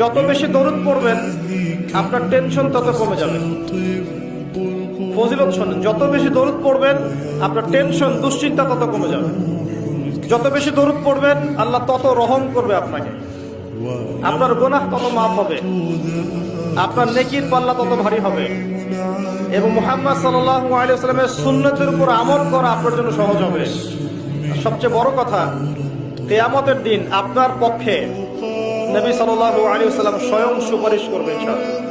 যত বেশি দরুদ পড়বেন আপনার টেনশন তত কমে যাবে। ফজিলত শোনেন, যত বেশি দরুদ পড়বেন আপনার টেনশন দুশ্চিন্তা তত কমে যাবে। যত বেশি দরুদ পড়বেন আল্লাহ তত রহম করবে আপনাকে, আপনার গুনাহ তত মাফ হবে, আপনার নেকির পাল্লা তত ভারী হবে, এবং মুহাম্মদ সাল্লাল্লাহু আলাইহি ওয়াসাল্লামের সুন্নতের উপর আমল করা আপনার জন্য সহজ হবে। সবচেয়ে বড় কথা, কিয়ামতের দিন আপনার পক্ষে নবী সাল্লাল্লাহু আলাইহি ওয়াসাল্লাম স্বয়ং সুপারিশ করবেন ইনশাআল্লাহ।